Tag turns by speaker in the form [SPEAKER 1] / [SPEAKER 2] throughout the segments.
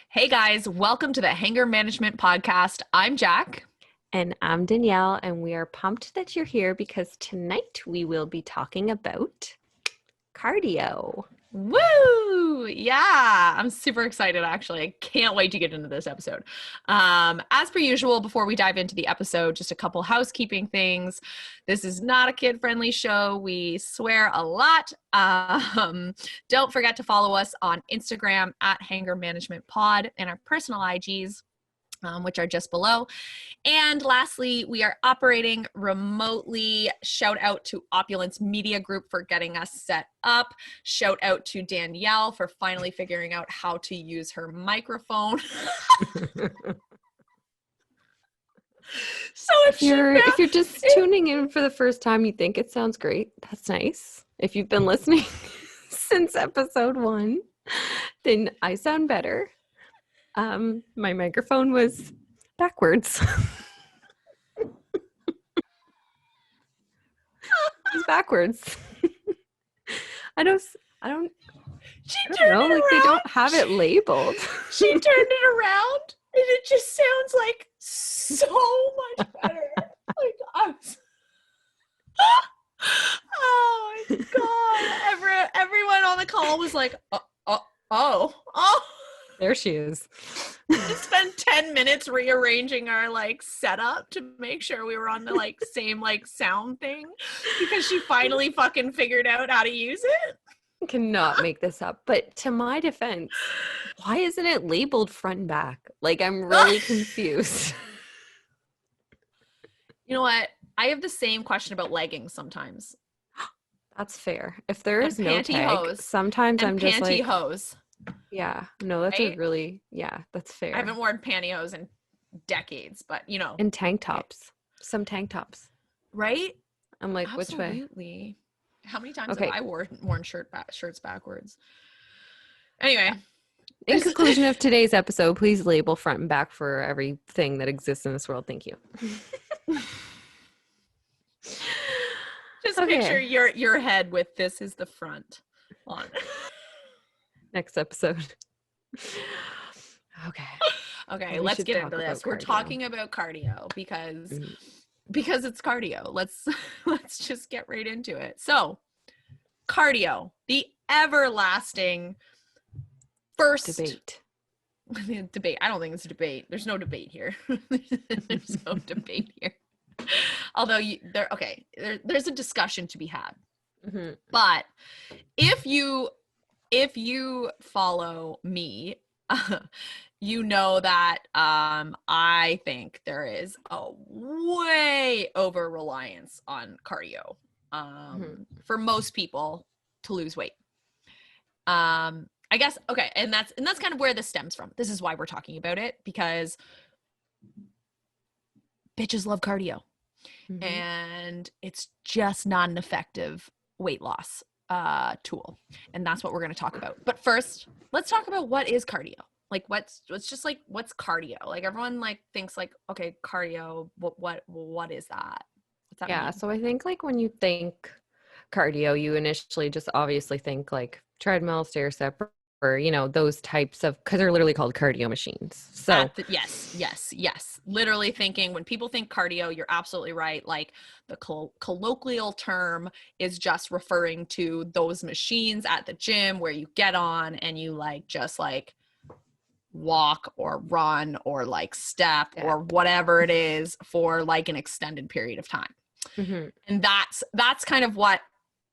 [SPEAKER 1] Hey guys, welcome to the Hanger Management Podcast. I'm Jac.
[SPEAKER 2] And I'm Danielle, and we are pumped that you're here because tonight we will be talking about cardio.
[SPEAKER 1] Woo! Yeah, I'm super excited actually. I can't wait to get into this episode. As per usual, before we dive into the episode, just a couple housekeeping things. This is not a kid-friendly show. We swear a lot. Don't forget to follow us on Instagram at Hanger Management Pod and our personal IGs. Which are just below. And lastly, we are operating remotely. Shout out to Opulence Media Group for getting us set up. Shout out to Danielle for finally figuring out how to use her microphone. So
[SPEAKER 2] if you're just tuning in for the first time, you think it sounds great. That's nice. If you've been listening since episode 1, then I sound better. My microphone was backwards. It's backwards. I don't know. Like they don't have it labeled.
[SPEAKER 1] She turned it around, and it just sounds like so much better. Oh my god! Everyone on the call was like, oh.
[SPEAKER 2] There she is.
[SPEAKER 1] We just spent 10 minutes rearranging our setup to make sure we were on the same sound thing because she finally fucking figured out how to use it.
[SPEAKER 2] I cannot make this up. But to my defense, why isn't it labeled front and back? I'm really confused.
[SPEAKER 1] You know what? I have the same question about leggings sometimes.
[SPEAKER 2] That's fair. If there is no tag, sometimes I'm just like
[SPEAKER 1] pantyhose.
[SPEAKER 2] Yeah, no, that's right? That's fair.
[SPEAKER 1] I haven't worn pantyhose in decades, but
[SPEAKER 2] and tank tops, some tank tops,
[SPEAKER 1] right?
[SPEAKER 2] I'm like,
[SPEAKER 1] absolutely.
[SPEAKER 2] Which way?
[SPEAKER 1] How many times have I worn shirts backwards? Anyway,
[SPEAKER 2] in conclusion of today's episode, please label front and back for everything that exists in this world. Thank you.
[SPEAKER 1] Just picture your head with "this is the front" on.
[SPEAKER 2] Next episode.
[SPEAKER 1] Okay, let's get into this. We're talking about cardio because it's cardio. Let's just get right into it. So, cardio, the everlasting first
[SPEAKER 2] debate.
[SPEAKER 1] I don't think it's a debate. There's no debate here. There's no debate here. Although there's a discussion to be had.
[SPEAKER 2] Mm-hmm.
[SPEAKER 1] But if you follow me, you know that I think there is a way over reliance on cardio for most people to lose weight. I guess and that's kind of where this stems from. This is why we're talking about it, because bitches love cardio, and it's just not an effective weight loss tool, and that's what we're going to talk about. But first, let's talk about what is cardio. What's cardio? Everyone thinks okay, cardio, what is that? What's that mean?
[SPEAKER 2] So I think when you think cardio, you initially just obviously think treadmill, stair step, or those types of, because they're literally called cardio machines. So
[SPEAKER 1] yes, literally thinking, when people think cardio, you're absolutely right. The colloquial term is just referring to those machines at the gym where you get on and you just walk or run or step or whatever it is for an extended period of time. And that's kind of what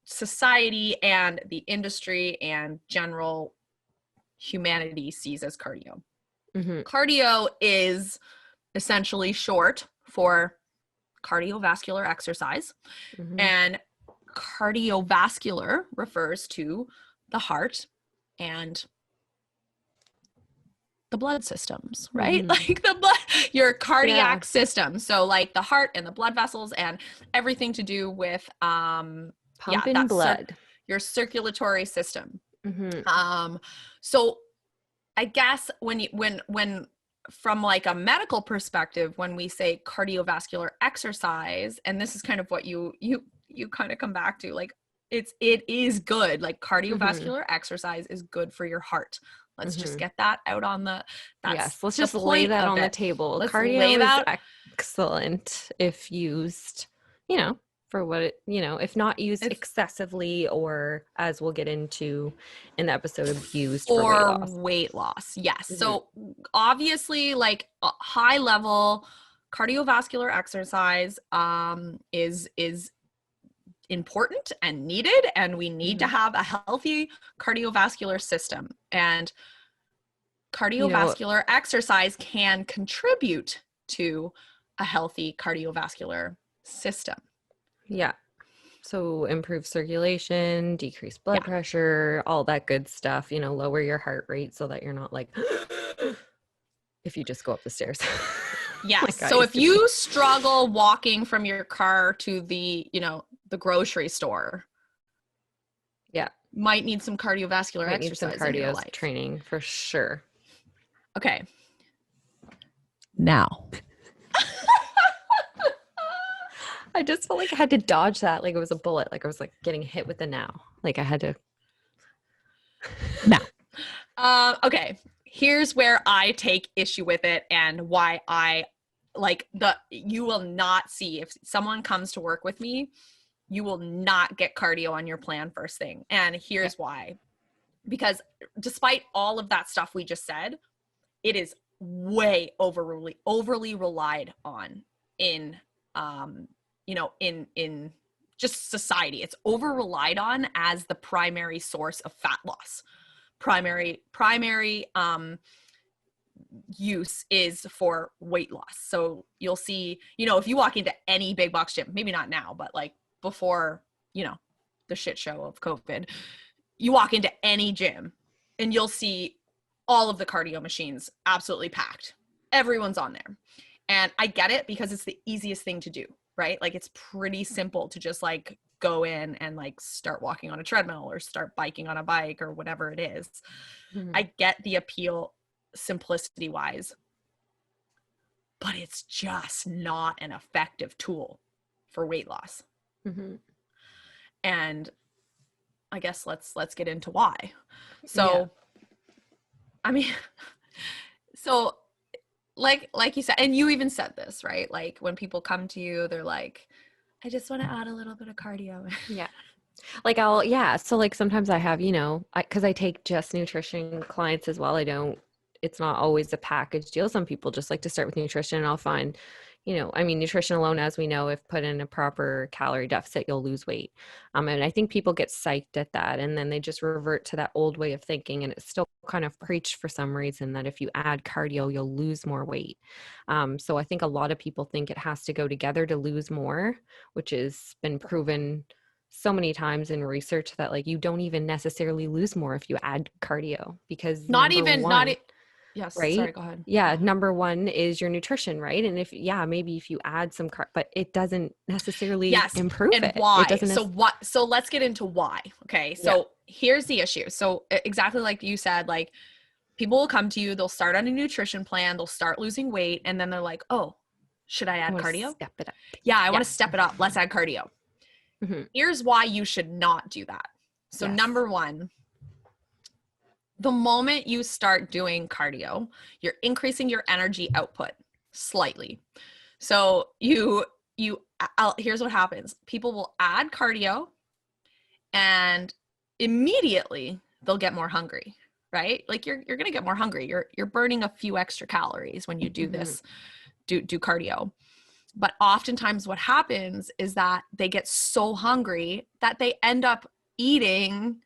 [SPEAKER 1] society and the industry and general humanity sees as cardio. Cardio is essentially short for cardiovascular exercise, and cardiovascular refers to the heart and the blood systems, right? The blood, your cardiac system. So the heart and the blood vessels and everything to do with
[SPEAKER 2] pumping blood,
[SPEAKER 1] your circulatory system. So I guess when from a medical perspective, when we say cardiovascular exercise, and this is kind of what you kind of come back to, it is good. Cardiovascular exercise is good for your heart. Let's just
[SPEAKER 2] Mhm.
[SPEAKER 1] get that out on that's
[SPEAKER 2] Yes, let's
[SPEAKER 1] the
[SPEAKER 2] just lay
[SPEAKER 1] point
[SPEAKER 2] that
[SPEAKER 1] of
[SPEAKER 2] on the
[SPEAKER 1] it.
[SPEAKER 2] table.
[SPEAKER 1] Let's lay
[SPEAKER 2] Cardio is
[SPEAKER 1] that.
[SPEAKER 2] excellent if used, for what if not used
[SPEAKER 1] It's
[SPEAKER 2] excessively, or as we'll get into in the episode, abused for weight
[SPEAKER 1] for
[SPEAKER 2] loss.
[SPEAKER 1] weight loss. Yes.
[SPEAKER 2] Mhm.
[SPEAKER 1] So obviously, like a high level cardiovascular exercise is important and needed, and we need to
[SPEAKER 2] Mhm.
[SPEAKER 1] have a healthy cardiovascular system. And
[SPEAKER 2] You know,
[SPEAKER 1] cardiovascular exercise can contribute to a healthy cardiovascular system.
[SPEAKER 2] yeah. So improve circulation, decrease blood
[SPEAKER 1] Yeah.
[SPEAKER 2] pressure, all that good stuff, lower your heart rate so that you're not like if you just go up the stairs.
[SPEAKER 1] Yes.
[SPEAKER 2] Like I
[SPEAKER 1] So
[SPEAKER 2] used
[SPEAKER 1] if
[SPEAKER 2] to be.
[SPEAKER 1] you struggle walking from your car to the grocery store,
[SPEAKER 2] Yeah.
[SPEAKER 1] might need some cardiovascular
[SPEAKER 2] Might need some
[SPEAKER 1] exercise in your
[SPEAKER 2] cardio
[SPEAKER 1] life.
[SPEAKER 2] training for sure.
[SPEAKER 1] Okay. Now.
[SPEAKER 2] I just felt like I had to dodge that like it was a bullet. Like I was like getting hit with the now. Like I had to.
[SPEAKER 1] Now. Okay. Here's where I take issue with it and why I you will not see if someone comes to work with me, you will not get cardio on your plan first thing. And
[SPEAKER 2] Yeah.
[SPEAKER 1] here's why. Because despite all of that stuff we just said, it is way overly relied on in in just society. It's over relied on as the primary source of fat loss. Primary use is for weight loss. So you'll see, if you walk into any big box gym, maybe not now, but like before, the shit show of COVID, you walk into any gym and you'll see all of the cardio machines absolutely packed. Everyone's on there. And I get it because it's the easiest thing to do, right? Like it's pretty simple to just like go in and like start walking on a treadmill or start biking on a bike or whatever it is.
[SPEAKER 2] Mhm.
[SPEAKER 1] I get the appeal simplicity wise, but it's just not an effective tool for weight loss.
[SPEAKER 2] Mhm.
[SPEAKER 1] And I guess let's get into why.
[SPEAKER 2] Yeah.
[SPEAKER 1] So, I mean, so like you said, and you even said this, right? Like when people come to you, they're like, I just want to add a little bit of cardio.
[SPEAKER 2] Yeah. Like so like sometimes I have, because I take just nutrition clients as well. It's not always a package deal. Some people just like to start with nutrition, and I'll find, nutrition alone, as we know, if put in a proper calorie deficit, you'll lose weight. And I think people get psyched at that, and then they just revert to that old way of thinking, and it's still kind of preached for some reason that if you add cardio, you'll lose more weight. So I think a lot of people think it has to go together to lose more, which has been proven so many times in research that like you don't even necessarily lose more if you add cardio, because
[SPEAKER 1] Not
[SPEAKER 2] number
[SPEAKER 1] even, not
[SPEAKER 2] one,
[SPEAKER 1] it. Yes. Sorry.
[SPEAKER 2] right?
[SPEAKER 1] Go ahead.
[SPEAKER 2] Yeah, number one is your nutrition, right? And maybe if you add some but it doesn't necessarily
[SPEAKER 1] Yes.
[SPEAKER 2] improve
[SPEAKER 1] And
[SPEAKER 2] it. It
[SPEAKER 1] why?
[SPEAKER 2] doesn't.
[SPEAKER 1] So let's get into why. Okay.
[SPEAKER 2] Yeah.
[SPEAKER 1] So here's the issue. So exactly like you said, like people will come to you, they'll start on a nutrition plan, they'll start losing weight, and then they're like, oh, should I
[SPEAKER 2] I
[SPEAKER 1] add
[SPEAKER 2] want to
[SPEAKER 1] cardio?
[SPEAKER 2] step it up.
[SPEAKER 1] Yeah, I
[SPEAKER 2] Yeah.
[SPEAKER 1] want to step it up. Let's add cardio.
[SPEAKER 2] Mhm.
[SPEAKER 1] Here's why you should not do that. So
[SPEAKER 2] Yes.
[SPEAKER 1] number one, the moment you start doing cardio, you're increasing your energy output slightly. So here's what happens. People will add cardio and immediately they'll get more hungry, right? Like you're going to get more hungry. You're burning a few extra calories when you do
[SPEAKER 2] Mhm.
[SPEAKER 1] this, do cardio. But oftentimes what happens is that they get so hungry that they end up eating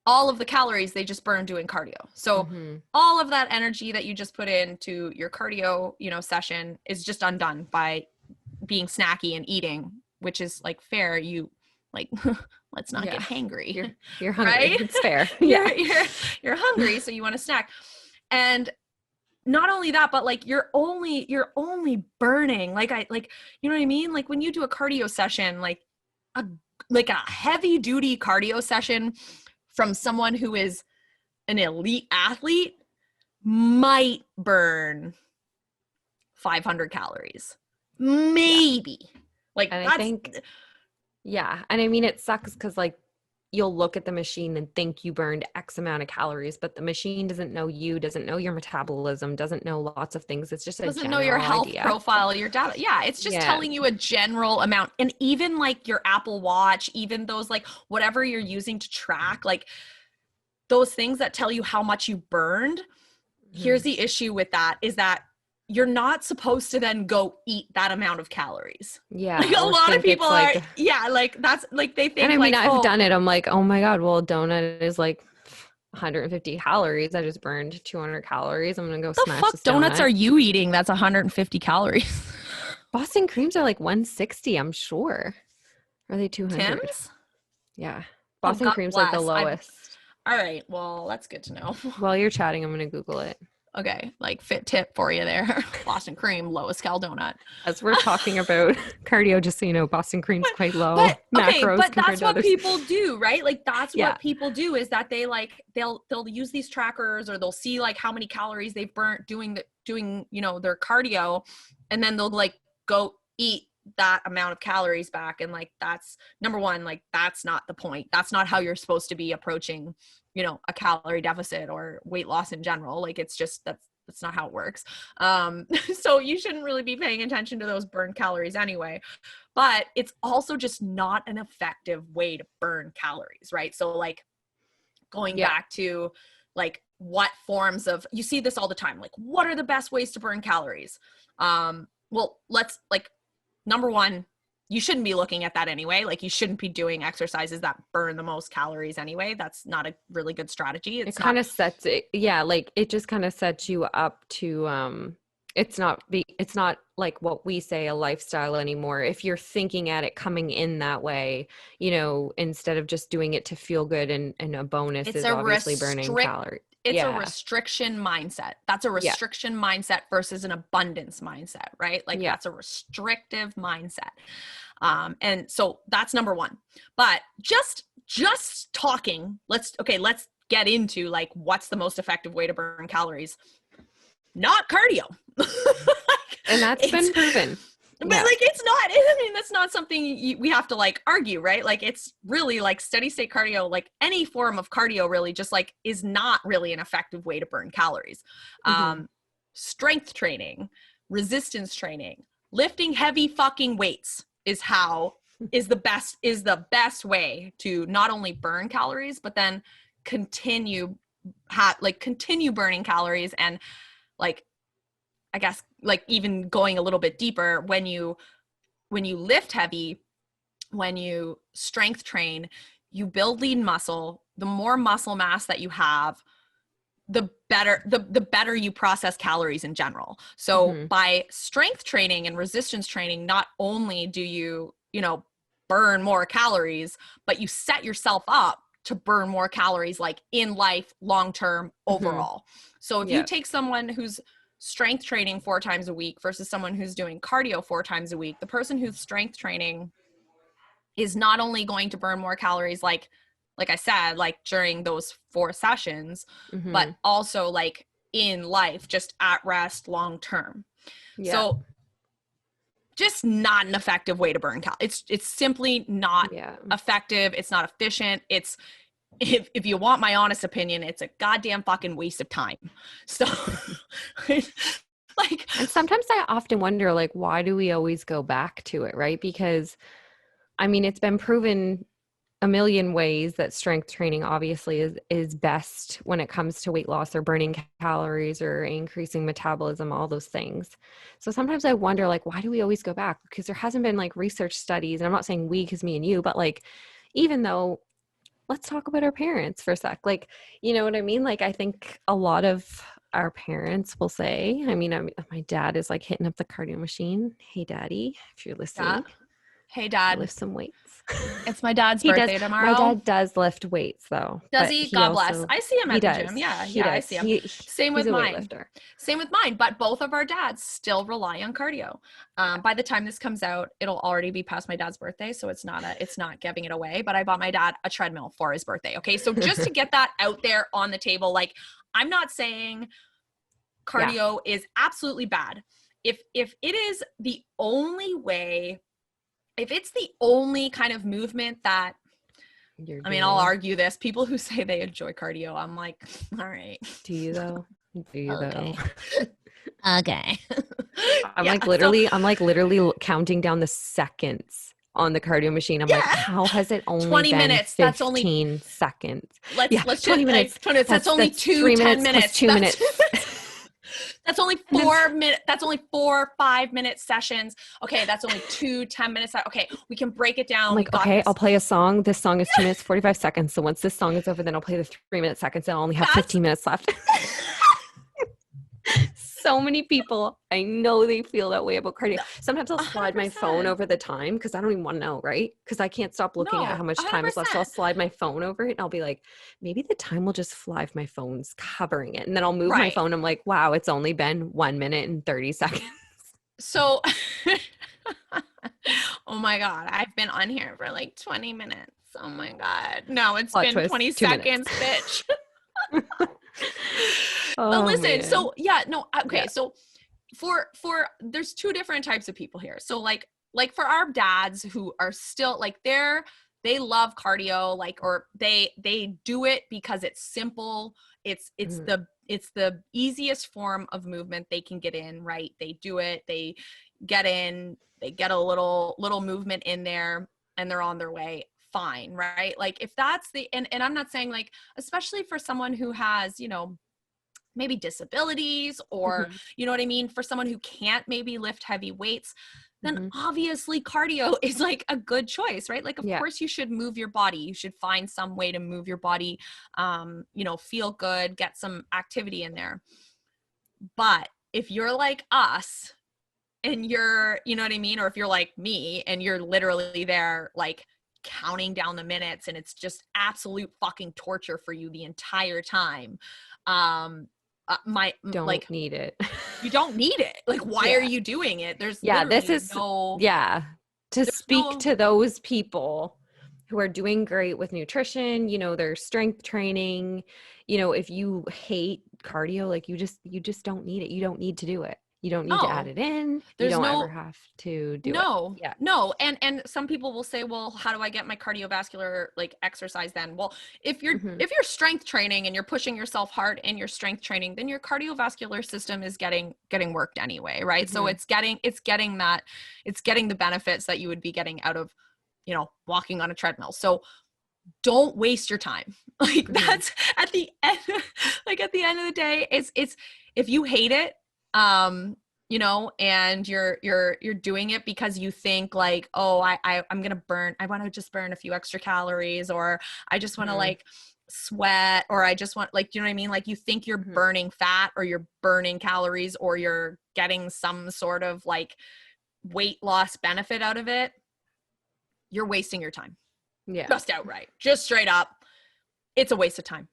[SPEAKER 1] all of the calories they just burned doing cardio. So
[SPEAKER 2] Mhm.
[SPEAKER 1] all of that energy that you just put into your cardio, session is just undone by being snacky and eating, which is like fair. You like, let's not
[SPEAKER 2] Yeah.
[SPEAKER 1] get hangry,
[SPEAKER 2] You're hungry.
[SPEAKER 1] right?
[SPEAKER 2] It's fair.
[SPEAKER 1] you're,
[SPEAKER 2] Yeah.
[SPEAKER 1] you're hungry. So you want to snack. And not only that, but like you're only burning you know what I mean? Like when you do a cardio session, like a heavy duty cardio session from someone who is an elite athlete might burn 500 calories.
[SPEAKER 2] Yeah.
[SPEAKER 1] Maybe. Like
[SPEAKER 2] And I
[SPEAKER 1] that's
[SPEAKER 2] think, yeah. And I mean, it sucks because like you'll look at the machine and think you burned X amount of calories, but the machine doesn't know you, doesn't know your metabolism, doesn't know lots of things. It's just a
[SPEAKER 1] Doesn't know your
[SPEAKER 2] general
[SPEAKER 1] health
[SPEAKER 2] idea.
[SPEAKER 1] profile, your data. Yeah, it's just
[SPEAKER 2] Yeah.
[SPEAKER 1] telling you a general amount. And even like your Apple Watch, even those like whatever you're using to track, like those things that tell you how much you burned. Here's the issue with that is that you're not supposed to then go eat that amount of calories.
[SPEAKER 2] Yeah.
[SPEAKER 1] Like a
[SPEAKER 2] or
[SPEAKER 1] lot of
[SPEAKER 2] think
[SPEAKER 1] people
[SPEAKER 2] it's
[SPEAKER 1] are,
[SPEAKER 2] like,
[SPEAKER 1] yeah, like that's like they think
[SPEAKER 2] and I mean,
[SPEAKER 1] like,
[SPEAKER 2] I've
[SPEAKER 1] oh,
[SPEAKER 2] done it. I'm like, oh my God, well, a donut is like 150 calories. I just burned 200 calories. I'm going to go
[SPEAKER 1] the
[SPEAKER 2] smash
[SPEAKER 1] fuck
[SPEAKER 2] this
[SPEAKER 1] donuts
[SPEAKER 2] donut.
[SPEAKER 1] are you eating? That's 150 calories.
[SPEAKER 2] Boston creams are like 160, I'm sure. Are they 200?
[SPEAKER 1] Tim's?
[SPEAKER 2] Yeah.
[SPEAKER 1] Oh,
[SPEAKER 2] Boston
[SPEAKER 1] God
[SPEAKER 2] cream's like the
[SPEAKER 1] bless.
[SPEAKER 2] lowest.
[SPEAKER 1] All right. Well, that's good to know.
[SPEAKER 2] While you're chatting, I'm going to Google it.
[SPEAKER 1] Okay. Like fit tip for you there. Boston cream, lowest cal donut.
[SPEAKER 2] As we're talking about cardio, just so you know, Boston cream's quite low
[SPEAKER 1] But okay,
[SPEAKER 2] macros
[SPEAKER 1] but
[SPEAKER 2] compared
[SPEAKER 1] that's
[SPEAKER 2] to
[SPEAKER 1] what
[SPEAKER 2] others.
[SPEAKER 1] people do, right? Like that's
[SPEAKER 2] Yeah.
[SPEAKER 1] what people do is that they like they'll use these trackers or they'll see like how many calories they've burnt doing you know their cardio, and then they'll like go eat that amount of calories back. And like that's number one, like that's not the point. That's not how you're supposed to be approaching, you know, a calorie deficit or weight loss in general. Like it's just that's not how it works. So you shouldn't really be paying attention to those burned calories anyway. But it's also just not an effective way to burn calories, right? So like going back to like what forms of, you see this all the time, like what are the best ways to burn calories? Well, let's like, number one, you shouldn't be looking at that anyway. Like you shouldn't be doing exercises that burn the most calories anyway. That's not a really good strategy.
[SPEAKER 2] It kind of sets it. Yeah. Like it just kind of sets you up to, it's not like what we say a lifestyle anymore. If you're thinking at it coming in that way, you know, instead of just doing it to feel good and a bonus is obviously burning calories.
[SPEAKER 1] It's a restriction mindset. That's a restriction mindset versus an abundance mindset, right? Like that's a restrictive mindset. And so that's number one. But just talking, let's get into like what's the most effective way to burn calories. Not cardio.
[SPEAKER 2] And that's been proven.
[SPEAKER 1] But like it's not, I mean, that's not something we have to like argue, right? Like it's really like steady state cardio, like any form of cardio really just like is not really an effective way to burn calories. Strength training, resistance training, lifting heavy fucking weights is the best way to not only burn calories, but then continue burning calories. And like, I guess like even going a little bit deeper, when you lift heavy, when you strength train, you build lean muscle. The more muscle mass that you have, the better you process calories in general. So by strength training and resistance training, not only do you burn more calories, but you set yourself up to burn more calories like in life, long-term, overall. So if you take someone who's strength training 4 times a week versus someone who's doing cardio 4 times a week, the person who's strength training is not only going to burn more calories, like I said, like during those 4 sessions, but also like in life, just at rest, long-term. So just not an effective way to burn calories. It's simply not effective. It's not efficient. It's, if you want my honest opinion, it's a goddamn fucking waste of time. So like,
[SPEAKER 2] and sometimes I often wonder, like, why do we always go back to it? Right. Because I mean, it's been proven a million ways that strength training obviously is best when it comes to weight loss or burning calories or increasing metabolism, all those things. So sometimes I wonder, like, why do we always go back? Because there hasn't been like research studies, and I'm not saying we, because me and you, but like, even though, let's talk about our parents for a sec. Like, you know what I mean? Like, I think a lot of our parents will say, I mean, my dad is like hitting up the cardio machine. Hey, daddy, if you're listening.
[SPEAKER 1] Hey, dad.
[SPEAKER 2] Lift some weights.
[SPEAKER 1] It's my dad's birthday tomorrow.
[SPEAKER 2] My dad does lift weights, though.
[SPEAKER 1] Does he? God bless. I see him at the gym. Yeah, I see him. Same with mine. Same with mine. But both of our dads still rely on cardio. By the time this comes out, it'll already be past my dad's birthday, so it's not giving it away. But I bought my dad a treadmill for his birthday. Okay, so just to get that out there on the table, like, I'm not saying cardio is absolutely bad. If it is the only way, if it's the only kind of movement that
[SPEAKER 2] you're
[SPEAKER 1] I mean, I'll
[SPEAKER 2] doing.
[SPEAKER 1] argue this. People who say they enjoy cardio, I'm like, all right.
[SPEAKER 2] Do you though? Do you though?
[SPEAKER 1] Okay. Okay.
[SPEAKER 2] I'm
[SPEAKER 1] Yeah.
[SPEAKER 2] like
[SPEAKER 1] So
[SPEAKER 2] literally, counting down the seconds on the cardio machine. I'm like,
[SPEAKER 1] yeah,
[SPEAKER 2] how has it only
[SPEAKER 1] 20
[SPEAKER 2] been
[SPEAKER 1] minutes. That's only
[SPEAKER 2] 15 seconds?
[SPEAKER 1] let's
[SPEAKER 2] Yeah,
[SPEAKER 1] let's
[SPEAKER 2] 20
[SPEAKER 1] just like
[SPEAKER 2] minutes.
[SPEAKER 1] 20 minutes. That's only
[SPEAKER 2] That's
[SPEAKER 1] two
[SPEAKER 2] 3
[SPEAKER 1] 10
[SPEAKER 2] minutes plus
[SPEAKER 1] minutes.
[SPEAKER 2] 2 minutes.
[SPEAKER 1] That's only
[SPEAKER 2] And then
[SPEAKER 1] 4 minutes. That's only 4 5-minute sessions. Okay, that's only 2 10 minutes. Okay, we can break it
[SPEAKER 2] I'm
[SPEAKER 1] down. We
[SPEAKER 2] like,
[SPEAKER 1] got
[SPEAKER 2] okay, I'll
[SPEAKER 1] this.
[SPEAKER 2] play a song. This song is 2 minutes, 45 seconds. So once this song is over, then I'll play the 3 minute seconds and I'll only have
[SPEAKER 1] That's
[SPEAKER 2] 15 minutes left. So many people, I know they feel that way about cardio. Sometimes I'll slide my phone
[SPEAKER 1] 100%.
[SPEAKER 2] over the time because I don't even want to know, right? Because I can't stop looking at how
[SPEAKER 1] No,
[SPEAKER 2] much time is left. So I'll
[SPEAKER 1] 100%.
[SPEAKER 2] slide my phone over it and I'll be like, maybe the time will just fly if my phone's covering it. And then I'll move my
[SPEAKER 1] Right.
[SPEAKER 2] phone. I'm like, wow, it's only been 1 minute and 30 seconds.
[SPEAKER 1] So oh my God, I've been on here for like 20 minutes. Oh my God. No, it's
[SPEAKER 2] Plot
[SPEAKER 1] been 20
[SPEAKER 2] twist, 2 minutes.
[SPEAKER 1] seconds, bitch. But
[SPEAKER 2] Oh
[SPEAKER 1] listen,
[SPEAKER 2] man.
[SPEAKER 1] so yeah, no, okay.
[SPEAKER 2] Yeah.
[SPEAKER 1] So for there's two different types of people here. So like for our dads who are still like they love cardio, like, or they do it because it's simple.
[SPEAKER 2] Mhm.
[SPEAKER 1] It's the easiest form of movement they can get in, right? They do it, they get in, they get a little movement in there and they're on their way. Fine, right? Like if that's and I'm not saying like, especially for someone who has, maybe disabilities or
[SPEAKER 2] Mhm.
[SPEAKER 1] you know what I mean, for someone who can't maybe lift heavy weights, then
[SPEAKER 2] Mhm.
[SPEAKER 1] obviously cardio is like a good choice, right? Like of
[SPEAKER 2] Yeah.
[SPEAKER 1] course you should move your body, you should find some way to move your body, feel good, get some activity in there. But if you're like us and you're, you know what I mean, or if you're like me and you're literally there like counting down the minutes and it's just absolute fucking torture for you the entire time, um
[SPEAKER 2] Don't
[SPEAKER 1] like
[SPEAKER 2] need it.
[SPEAKER 1] you don't need it. Like why are
[SPEAKER 2] Yeah.
[SPEAKER 1] you doing it? There's
[SPEAKER 2] Yeah, this
[SPEAKER 1] literally
[SPEAKER 2] is
[SPEAKER 1] no
[SPEAKER 2] yeah, to
[SPEAKER 1] there's
[SPEAKER 2] speak
[SPEAKER 1] no
[SPEAKER 2] to those people who are doing great with nutrition, their strength training, if you hate cardio, like you just don't need it. You don't need to do it. You don't need to add
[SPEAKER 1] no
[SPEAKER 2] it in. You
[SPEAKER 1] there's
[SPEAKER 2] don't ever
[SPEAKER 1] no
[SPEAKER 2] have to do it.
[SPEAKER 1] No,
[SPEAKER 2] Yeah.
[SPEAKER 1] no. And some people will say, well, how do I get my cardiovascular like exercise then? Well, if you're
[SPEAKER 2] Hmm.
[SPEAKER 1] if you're strength training and you're pushing yourself hard in your strength training, then your cardiovascular system is getting worked anyway, right? So
[SPEAKER 2] Hmm.
[SPEAKER 1] it's getting the benefits that you would be getting out of, walking on a treadmill. So don't waste your time. Like
[SPEAKER 2] Hmm.
[SPEAKER 1] that's at the end, like at the end of the day, it's if you hate it, um, and you're doing it because you think like, oh, I'm gonna I want to just burn a few extra calories, or I just want to
[SPEAKER 2] Hmm.
[SPEAKER 1] like sweat, or I just want like, you know what I mean? Like you think you're
[SPEAKER 2] Hmm.
[SPEAKER 1] burning fat or you're burning calories or you're getting some sort of like weight loss benefit out of it, you're wasting your time.
[SPEAKER 2] Yeah.
[SPEAKER 1] Just outright, just straight up, it's a waste of time.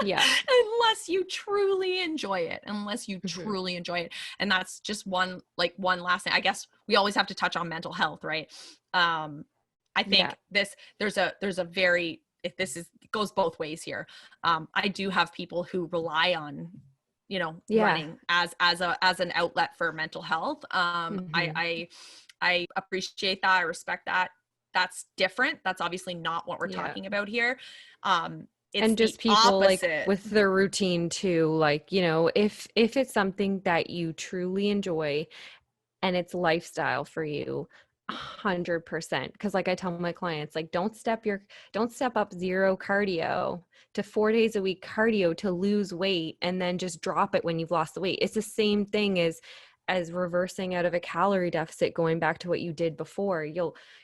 [SPEAKER 2] Yeah.
[SPEAKER 1] Unless you truly enjoy it,
[SPEAKER 2] Hmm.
[SPEAKER 1] and that's just one last thing. I guess we always have to touch on mental health, right? I
[SPEAKER 2] Yeah.
[SPEAKER 1] think there's a very, if this is, it goes both ways here. I do have people who rely on,
[SPEAKER 2] Yeah.
[SPEAKER 1] running as an outlet for mental health.
[SPEAKER 2] Hmm.
[SPEAKER 1] I appreciate that, I respect that. That's different. That's obviously not what we're
[SPEAKER 2] Yeah.
[SPEAKER 1] talking about here. It's
[SPEAKER 2] And
[SPEAKER 1] the
[SPEAKER 2] just people like
[SPEAKER 1] opposite.
[SPEAKER 2] with their routine too, like, if it's something that you truly enjoy and it's lifestyle for you, 100%. Because like I tell my clients, like don't step up zero cardio to 4 days a week cardio to lose weight and then just drop it when you've lost the weight. It's the same thing as reversing out of a calorie deficit, going back to what you did before.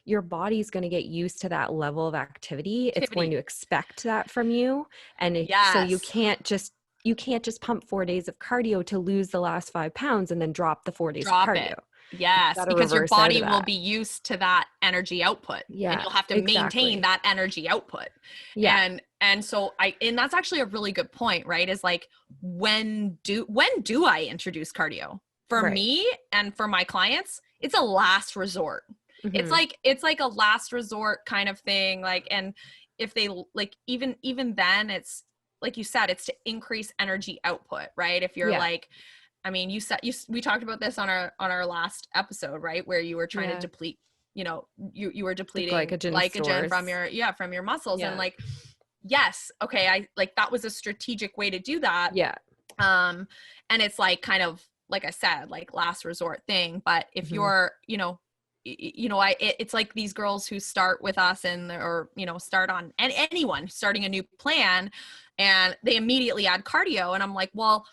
[SPEAKER 2] Your body's going to get used to that level of activity. It's going to
[SPEAKER 1] Activity.
[SPEAKER 2] expect that from you. So
[SPEAKER 1] Yes.
[SPEAKER 2] you can't just pump 4 days of cardio to lose the last 5 pounds and then drop the 4 days of
[SPEAKER 1] Drop
[SPEAKER 2] cardio.
[SPEAKER 1] it.
[SPEAKER 2] You
[SPEAKER 1] Yes,
[SPEAKER 2] got to
[SPEAKER 1] because your
[SPEAKER 2] reverse out of
[SPEAKER 1] body will
[SPEAKER 2] that.
[SPEAKER 1] be used to that energy output and
[SPEAKER 2] Yeah,
[SPEAKER 1] you'll have to maintain
[SPEAKER 2] exactly.
[SPEAKER 1] that energy output.
[SPEAKER 2] Yeah.
[SPEAKER 1] And so and that's actually a really good point, right? Is like when do I introduce cardio? For
[SPEAKER 2] Right.
[SPEAKER 1] me and for my clients, it's a last resort. It's
[SPEAKER 2] Hmm.
[SPEAKER 1] like it's like a last resort kind of thing, like, and if they like, even then, it's like you said, it's to increase energy output, right? If you're
[SPEAKER 2] Yeah.
[SPEAKER 1] like, I mean, we talked about this on our last episode, right? Where you were trying to
[SPEAKER 2] Yeah.
[SPEAKER 1] deplete. you were
[SPEAKER 2] The
[SPEAKER 1] depleting
[SPEAKER 2] glycogen
[SPEAKER 1] glycogen
[SPEAKER 2] stores.
[SPEAKER 1] from your muscles.
[SPEAKER 2] Yeah.
[SPEAKER 1] And like, yes, okay, I like, that was a strategic way to do that.
[SPEAKER 2] Yeah.
[SPEAKER 1] And it's like, kind of like I said, like last resort thing. But if you're, it's like these girls who start with us or start on, and anyone starting a new plan, and they immediately add cardio, and I'm like, well,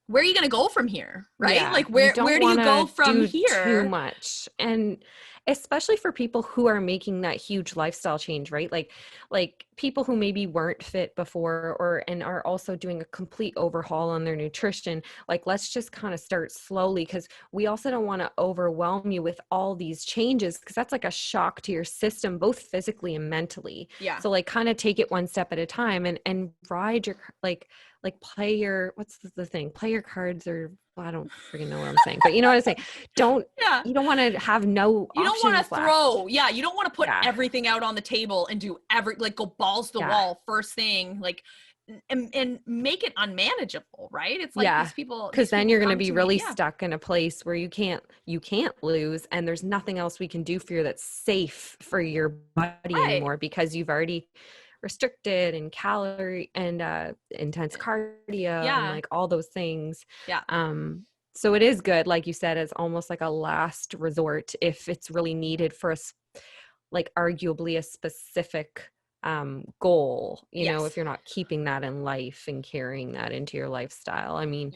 [SPEAKER 1] where are you going to go from here? Right?
[SPEAKER 2] Yeah,
[SPEAKER 1] Like,
[SPEAKER 2] you
[SPEAKER 1] where
[SPEAKER 2] don't
[SPEAKER 1] do you
[SPEAKER 2] want
[SPEAKER 1] go
[SPEAKER 2] to
[SPEAKER 1] from
[SPEAKER 2] do too
[SPEAKER 1] here?
[SPEAKER 2] much. And especially for people who are making that huge lifestyle change, right? Like people who maybe weren't fit before and are also doing a complete overhaul on their nutrition. Like, let's just kind of start slowly, because we also don't want to overwhelm you with all these changes, because that's like a shock to your system, both physically and mentally.
[SPEAKER 1] Yeah.
[SPEAKER 2] So like, kind of take it one step at a time, and ride your play your, what's the thing? Play your cards, or I don't freaking know what I'm saying, but you know what I'm saying?
[SPEAKER 1] Yeah.
[SPEAKER 2] You don't want to have no
[SPEAKER 1] You don't want
[SPEAKER 2] options
[SPEAKER 1] to throw, you don't want to put
[SPEAKER 2] Yeah.
[SPEAKER 1] everything out on the table and do go balls to the wall first thing, like, and make it unmanageable, right? It's like these people,
[SPEAKER 2] because then you're going to be really
[SPEAKER 1] me,
[SPEAKER 2] stuck in a place where you can't lose, and there's nothing else we can do for you that's safe for your body anymore, because you've already restricted and calorie and intense cardio and like all those things. So it is good, like you said, as almost like a last resort if it's really needed for like arguably a specific goal, if you're not keeping that in life and carrying that into your lifestyle. I mean,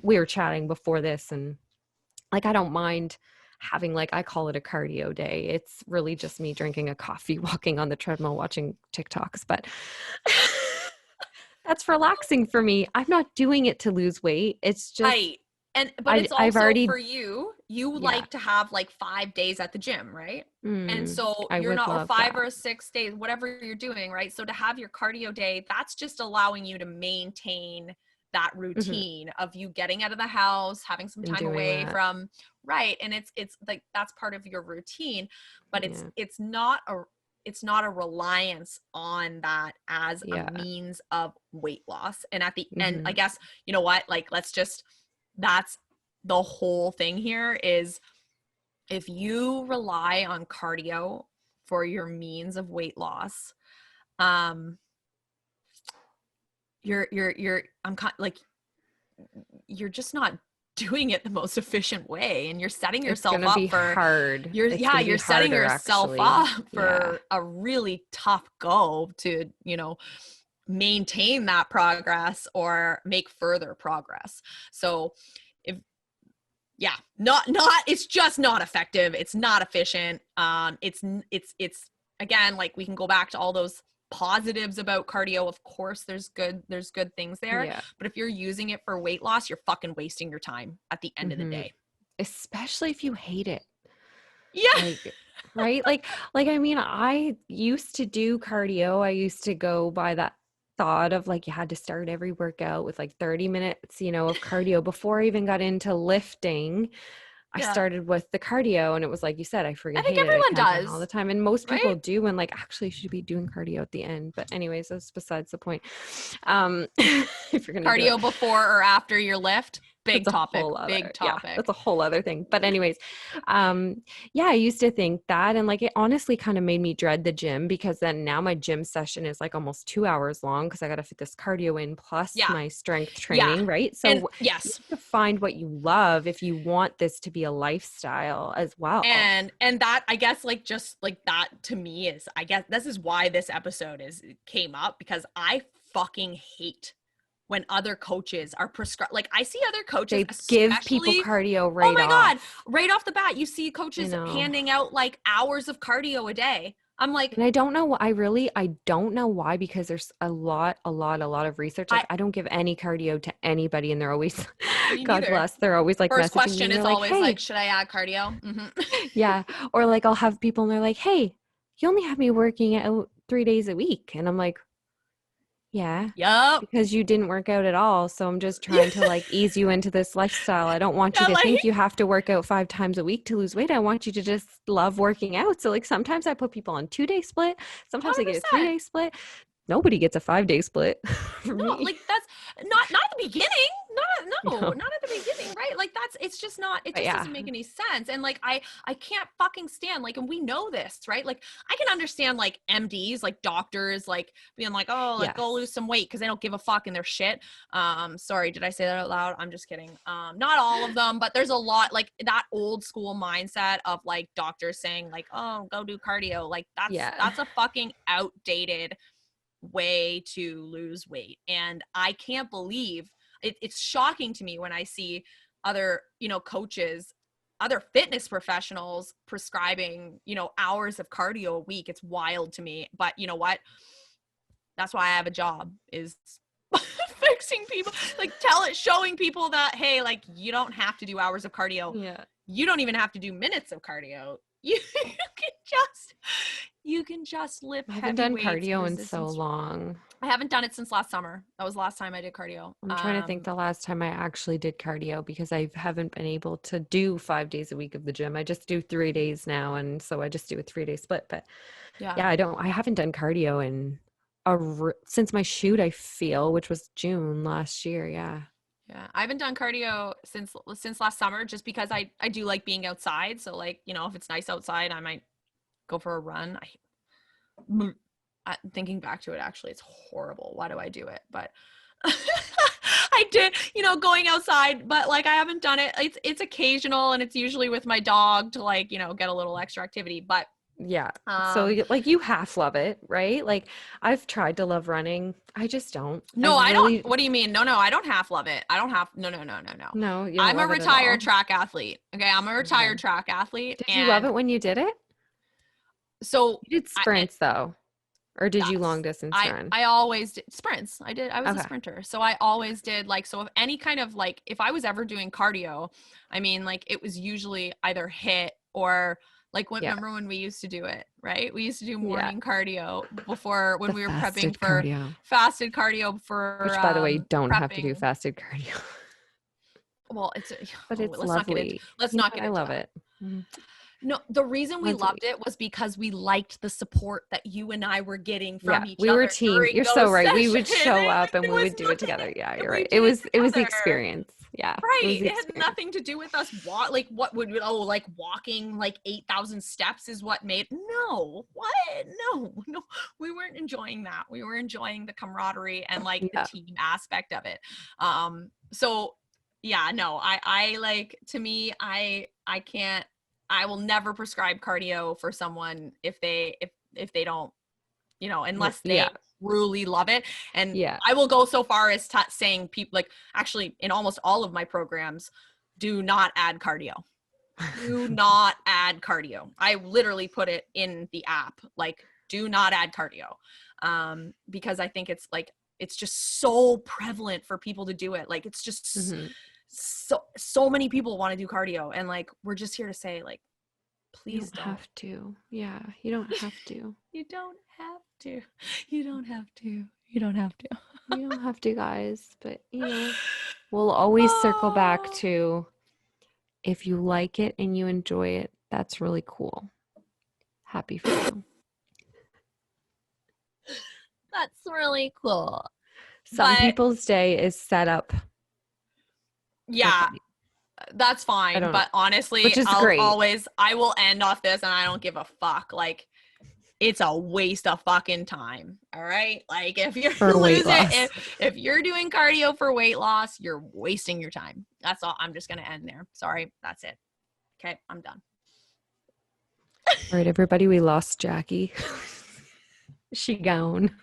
[SPEAKER 2] we were chatting before this, and like, I don't mind having, like, I call it a cardio day. It's really just me drinking a coffee, walking on the treadmill, watching TikToks, but that's relaxing for me. I'm not doing it to lose weight. It's just,
[SPEAKER 1] but it's also for you
[SPEAKER 2] Yeah.
[SPEAKER 1] like to have like 5 days at the gym, right? And so
[SPEAKER 2] I
[SPEAKER 1] you're
[SPEAKER 2] would
[SPEAKER 1] not, or
[SPEAKER 2] love
[SPEAKER 1] 5
[SPEAKER 2] that.
[SPEAKER 1] or 6 days, whatever you're doing, right? So to have your cardio day, that's just allowing you to maintain that routine of you getting out of the house, having some
[SPEAKER 2] And
[SPEAKER 1] time
[SPEAKER 2] doing
[SPEAKER 1] away
[SPEAKER 2] that.
[SPEAKER 1] from, right? And it's like, that's part of your routine, but it's not a reliance on that as a means of weight loss. And at the end, I guess, you know what, like, that's the whole thing here is, if you rely on cardio for your means of weight loss, you're just not doing it the most efficient way, and you're setting yourself up for
[SPEAKER 2] hard.
[SPEAKER 1] You're setting yourself up for a really tough go to, maintain that progress or make further progress. So it's just not effective. It's not efficient. It's again, like, we can go back to all those positives about cardio. Of course, there's good things there.
[SPEAKER 2] Yeah.
[SPEAKER 1] But if you're using it for weight loss, you're fucking wasting your time at the end of the day.
[SPEAKER 2] Especially if you hate it.
[SPEAKER 1] Yeah.
[SPEAKER 2] Like, right? Like, I mean, I used to do cardio. I used to go by that thought of, like, you had to start every workout with like 30 minutes, of cardio. Before I even got into lifting, I started with the cardio, and it was like you said, I freaking hate it.
[SPEAKER 1] Everyone does
[SPEAKER 2] all the time. And most people
[SPEAKER 1] right?
[SPEAKER 2] do, and like, actually should be doing cardio at the end. But anyways, that's besides the point. If you're going to
[SPEAKER 1] cardio before or after your lift, big topic.
[SPEAKER 2] Yeah, that's a whole other thing. But anyways, I used to think that, and like, it honestly kind of made me dread the gym, because then now my gym session is like almost 2 hours long, because I got to fit this cardio in plus my strength training, right? So you have to find what you love if you want this to be a lifestyle as well.
[SPEAKER 1] And that, I guess, like, just like that to me is, I guess this is why this episode came up, because I fucking hate when other coaches are prescribed. Like, I see other coaches
[SPEAKER 2] give people cardio right off.
[SPEAKER 1] Oh my God. Right off the bat, you see coaches handing out like hours of cardio a day. I'm like,
[SPEAKER 2] and I don't know. I don't know why, because there's a lot of research. Like, I don't give any cardio to anybody, and they're always, God bless, they're always like,
[SPEAKER 1] first
[SPEAKER 2] messaging
[SPEAKER 1] question
[SPEAKER 2] me,
[SPEAKER 1] is
[SPEAKER 2] like,
[SPEAKER 1] always
[SPEAKER 2] hey,
[SPEAKER 1] like, should I add cardio?
[SPEAKER 2] Yeah. Or like, I'll have people and they're like, hey, you only have me working out 3 days a week. And I'm like, yeah, because you didn't work out at all. So I'm just trying to like ease you into this lifestyle. I don't want you to think you have to work out 5 times a week to lose weight. I want you to just love working out. So like, sometimes I put people on 2-day split. Sometimes 100%. I get a 3-day split. Nobody gets a 5-day split.
[SPEAKER 1] No, like, that's not at the beginning. Not at the beginning, right? Like, it's just not, it
[SPEAKER 2] But
[SPEAKER 1] just
[SPEAKER 2] yeah.
[SPEAKER 1] doesn't make any sense. And like, I can't fucking stand, like, and we know this, right? Like, I can understand like MDs, like doctors, like being like, oh, like go lose some weight because they don't give a fuck and they're shit. Sorry, did I say that out loud? I'm just kidding. Not all of them, but there's a lot, like that old school mindset of like doctors saying like, oh, go do cardio. Like that's a fucking outdated way to lose weight. And I can't believe it's shocking to me when I see other, you know, coaches, other fitness professionals prescribing, you know, hours of cardio a week. It's wild to me. But you know what? That's why I have a job, is fixing people, like showing people that, hey, like you don't have to do hours of cardio.
[SPEAKER 2] Yeah.
[SPEAKER 1] You don't even have to do minutes of cardio. You can just lift
[SPEAKER 2] I
[SPEAKER 1] heavy
[SPEAKER 2] haven't done
[SPEAKER 1] weights,
[SPEAKER 2] cardio in so
[SPEAKER 1] resistance.
[SPEAKER 2] long.
[SPEAKER 1] I haven't done it since last summer. That was the last time I did cardio.
[SPEAKER 2] I'm trying to think the last time I actually did cardio, because I haven't been able to do 5 days a week of the gym. I just do 3 days now. And so I just do a 3-day split. But yeah, I haven't done cardio in since my shoot, I feel, which was June last year. Yeah.
[SPEAKER 1] Yeah. I haven't done cardio since last summer, just because I do like being outside. So like, you know, if it's nice outside, I might go for a run. Thinking back to it, actually, it's horrible. Why do I do it? But I did, you know, going outside, but like I haven't done it. It's occasional, and it's usually with my dog to like, you know, get a little extra activity. But
[SPEAKER 2] yeah. So like you half love it, right? Like I've tried to love running. I just don't.
[SPEAKER 1] No, I don't. What do you mean? No, I don't half love it. I don't have, no.
[SPEAKER 2] No, you don't
[SPEAKER 1] I'm a
[SPEAKER 2] love it at all.
[SPEAKER 1] retired track athlete. Okay. I'm a retired track athlete.
[SPEAKER 2] Did you love it when you did it?
[SPEAKER 1] So
[SPEAKER 2] you did sprints though. Or did you long distance run?
[SPEAKER 1] I always did sprints. I was a sprinter. So I always did like, so if any kind of like, if I was ever doing cardio, I mean, like it was usually either HIIT or like remember when we used to do it, right? We used to do morning cardio before when we were prepping for fasted cardio for,
[SPEAKER 2] which by the way, you don't have to do fasted cardio.
[SPEAKER 1] Well,
[SPEAKER 2] but it's lovely.
[SPEAKER 1] Let's not get into
[SPEAKER 2] I love
[SPEAKER 1] that.
[SPEAKER 2] it.
[SPEAKER 1] No, the reason we loved it was because we liked the support that you and I were getting from each other.
[SPEAKER 2] We were a team. You're so right. Sessions. We would show up and we would do it together. Yeah, you're right. It was the experience. Yeah.
[SPEAKER 1] Right. It had nothing to do with us walking like 8,000 steps is what made. No. What? No. We weren't enjoying that. We were enjoying the camaraderie and like the team aspect of it. So yeah, no, I like, to me, I can't, I will never prescribe cardio for someone if they don't, you know, unless they truly love it. And I will go so far as saying people, like, actually in almost all of my programs, do not add cardio. Do not add cardio. I literally put it in the app, like, do not add cardio. Because I think it's like, it's just so prevalent for people to do it. Like, it's just so many people want to do cardio, and like, we're just here to say, like, please don't
[SPEAKER 2] have to. Yeah, you don't have to.
[SPEAKER 1] You don't have to. You don't have to. You don't have to.
[SPEAKER 2] You don't have to, guys. But you know, we'll always circle back to, if you like it and you enjoy it, that's really cool. Happy for you.
[SPEAKER 1] That's really cool.
[SPEAKER 2] Some people's day is set up.
[SPEAKER 1] Yeah, that's fine. But honestly,
[SPEAKER 2] which is great.
[SPEAKER 1] I will end off this, and I don't give a fuck. Like, it's a waste of fucking time. All right. Like, if you're if you're doing cardio for weight loss, you're wasting your time. That's all. I'm just going to end there. Sorry. That's it. Okay. I'm done.
[SPEAKER 2] All right, everybody. We lost Jackie. She gone.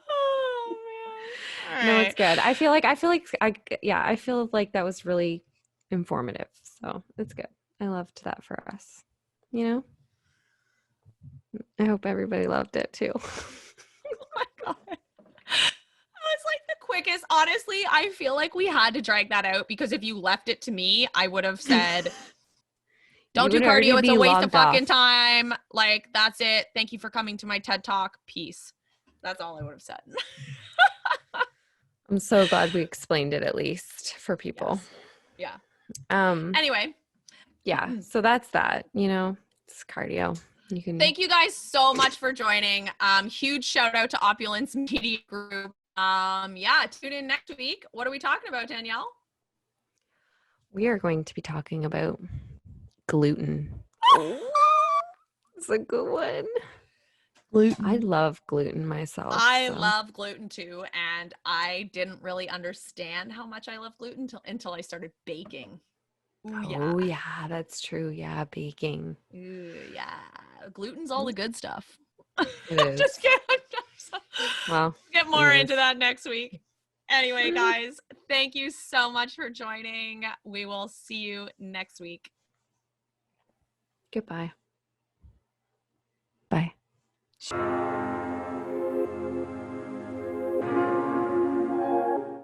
[SPEAKER 1] Oh, man. All
[SPEAKER 2] no,
[SPEAKER 1] right.
[SPEAKER 2] it's good. I feel like that was really informative. So it's good. I loved that for us. You know? I hope everybody loved it too.
[SPEAKER 1] Oh my God. That was like the quickest. Honestly, I feel like we had to drag that out, because if you left it to me, I would have said, don't do cardio. It's a waste of fucking time. Like, that's it. Thank you for coming to my TED Talk. Peace. That's all I would have said.
[SPEAKER 2] I'm so glad we explained it, at least for people.
[SPEAKER 1] Yes. Yeah. Anyway.
[SPEAKER 2] Yeah. So that's that, you know, it's cardio.
[SPEAKER 1] Thank you guys so much for joining. Huge shout out to Opulence Media Group. Tune in next week. What are we talking about, Danielle?
[SPEAKER 2] We are going to be talking about gluten. It's a good one.
[SPEAKER 1] Gluten.
[SPEAKER 2] I love gluten myself.
[SPEAKER 1] I
[SPEAKER 2] so.
[SPEAKER 1] love gluten too, and I didn't really understand how much I love gluten until I started baking. Ooh,
[SPEAKER 2] Oh, yeah, that's true. Yeah, baking.
[SPEAKER 1] Ooh, yeah. Gluten's all the good stuff.
[SPEAKER 2] It is.
[SPEAKER 1] Just kidding.
[SPEAKER 2] Well,
[SPEAKER 1] Get more
[SPEAKER 2] it
[SPEAKER 1] into
[SPEAKER 2] is.
[SPEAKER 1] that next week. Anyway, guys, thank you so much for joining. We will see you next week.
[SPEAKER 2] Goodbye. Bye.